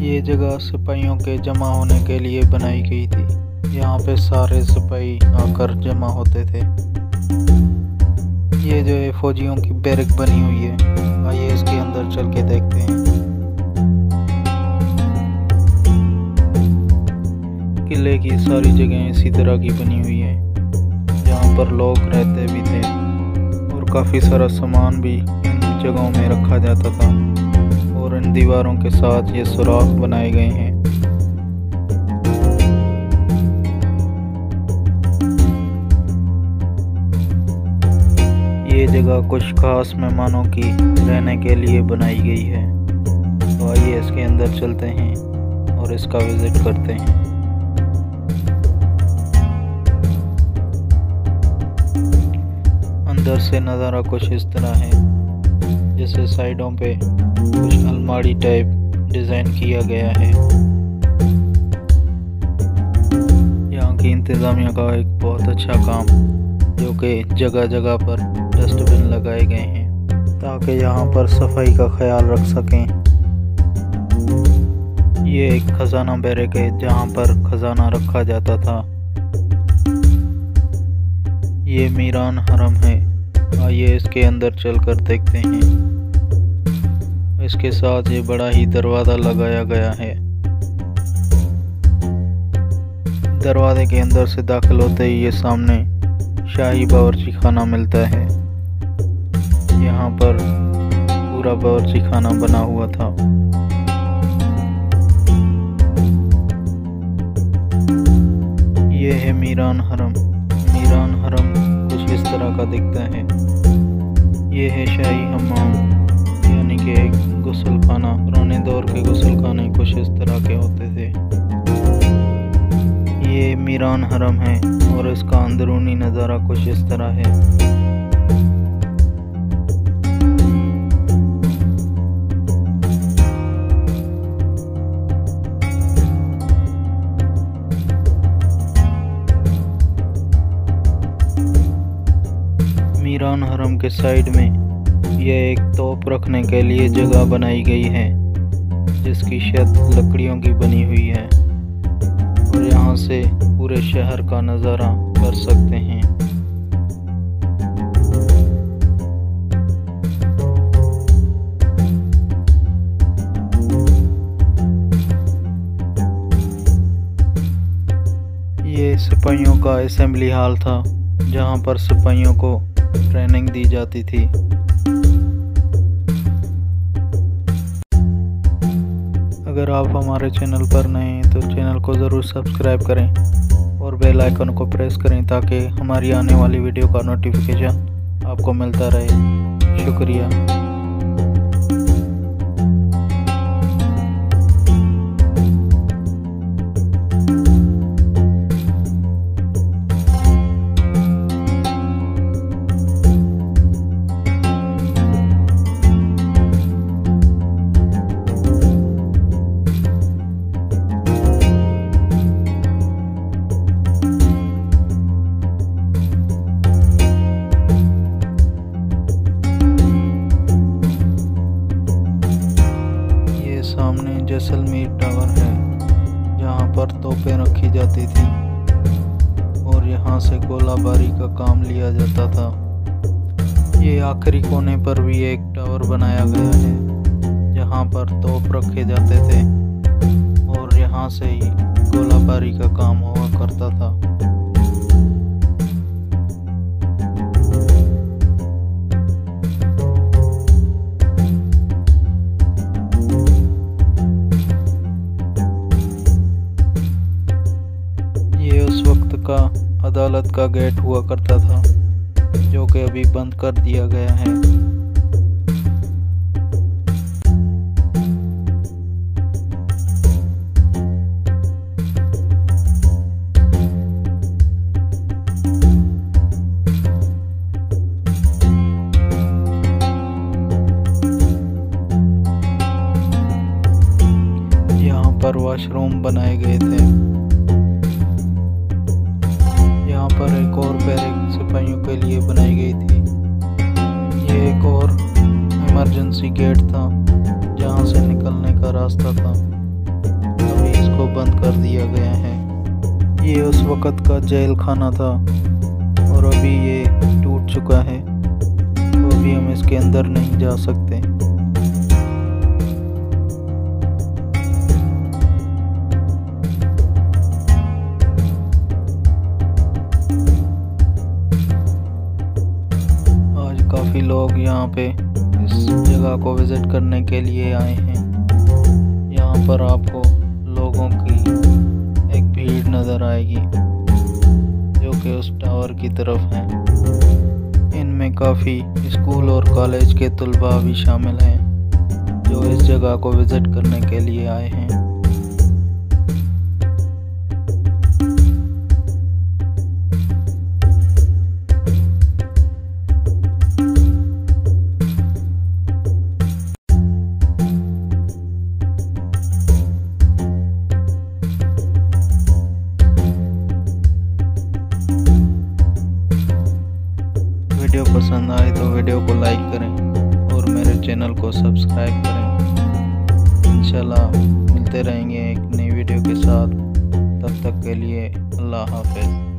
ये जगह सिपाहियों के जमा होने के लिए बनाई गई थी। यहाँ पे सारे सिपाही आकर जमा होते थे। ये जो है फौजियों की बैरक बनी हुई है। आइए इसके अंदर चल के देखते हैं। किले की सारी जगह इसी तरह की बनी हुई है, जहाँ पर लोग रहते भी थे और काफ़ी सारा सामान भी इन जगहों में रखा जाता था। और इन दीवारों के साथ ये सुराख बनाए गए हैं। ये जगह कुछ खास मेहमानों की रहने के लिए बनाई गई है। तो आइए इसके अंदर चलते हैं और इसका विजिट करते हैं। अंदर से नज़ारा कुछ इस तरह है, जैसे साइडों पे कुछ अलमारी टाइप डिज़ाइन किया गया है। यहाँ की इंतज़ामिया का एक बहुत अच्छा काम, जो कि जगह जगह पर डस्टबिन लगाए गए हैं ताकि यहाँ पर सफाई का ख्याल रख सकें। ये एक खजाना बैरक है, जहाँ पर खजाना रखा जाता था। ये मीरान हरम है। आइए इसके अंदर चलकर देखते हैं। इसके साथ ये बड़ा ही दरवाज़ा लगाया गया है। दरवाजे के अंदर से दाखिल होते ही ये सामने शाही बावर्ची खाना मिलता है। यहाँ पर पूरा बावर्ची खाना बना हुआ था। ये है मीरान हरम। मीरान हरम कुछ इस तरह का दिखता है। ये है शाही हम्माम, यानी कि एक गुस्ल खाना। पुराने दौर के गुस्ल खाने कुछ इस तरह के होते थे। ये मीरान हरम है और इसका अंदरूनी नज़ारा कुछ इस तरह है। मीरान हरम के साइड में यह एक तोप रखने के लिए जगह बनाई गई है, जिसकी छत लकड़ियों की बनी हुई है और यहाँ से पूरे शहर का नज़ारा कर सकते हैं। ये सिपाहियों का असेंबली हॉल था, जहाँ पर सिपाहियों को ट्रेनिंग दी जाती थी। अगर आप हमारे चैनल पर नए हैं तो चैनल को ज़रूर सब्सक्राइब करें और बेल आइकन को प्रेस करें ताकि हमारी आने वाली वीडियो का नोटिफिकेशन आपको मिलता रहे। शुक्रिया। सामने जैसलमेर टावर है, जहाँ पर तोपें रखी जाती थी और यहाँ से गोलाबारी का काम लिया जाता था। ये आखिरी कोने पर भी एक टावर बनाया गया है, जहाँ पर तोप रखे जाते थे और यहाँ से ही गोलाबारी का काम हुआ करता था। का अदालत का गेट हुआ करता था, जो कि अभी बंद कर दिया गया है। यहाँ पर वॉशरूम बनाए गए थे। पर एक और बैरक सिपाहियों के लिए बनाई गई थी। ये एक और इमरजेंसी गेट था, जहाँ से निकलने का रास्ता था। बंद कर दिया गया है। ये उस वक़्त का जेल खाना था और अभी ये टूट चुका है, तो अभी हम इसके अंदर नहीं जा सकते। आज काफ़ी लोग यहाँ पे इस जगह को विज़िट करने के लिए आए हैं। यहाँ पर आपको लोगों की एक भीड़ नज़र आएगी जो कि उस टावर की तरफ है। इनमें काफ़ी स्कूल और कॉलेज के तलबा भी शामिल हैं जो इस जगह को विज़िट करने के लिए आए हैं। वीडियो पसंद आए तो वीडियो को लाइक करें और मेरे चैनल को सब्सक्राइब करें। इंशाल्लाह मिलते रहेंगे एक नई वीडियो के साथ। तब तक के लिए अल्लाह हाफ़िज़।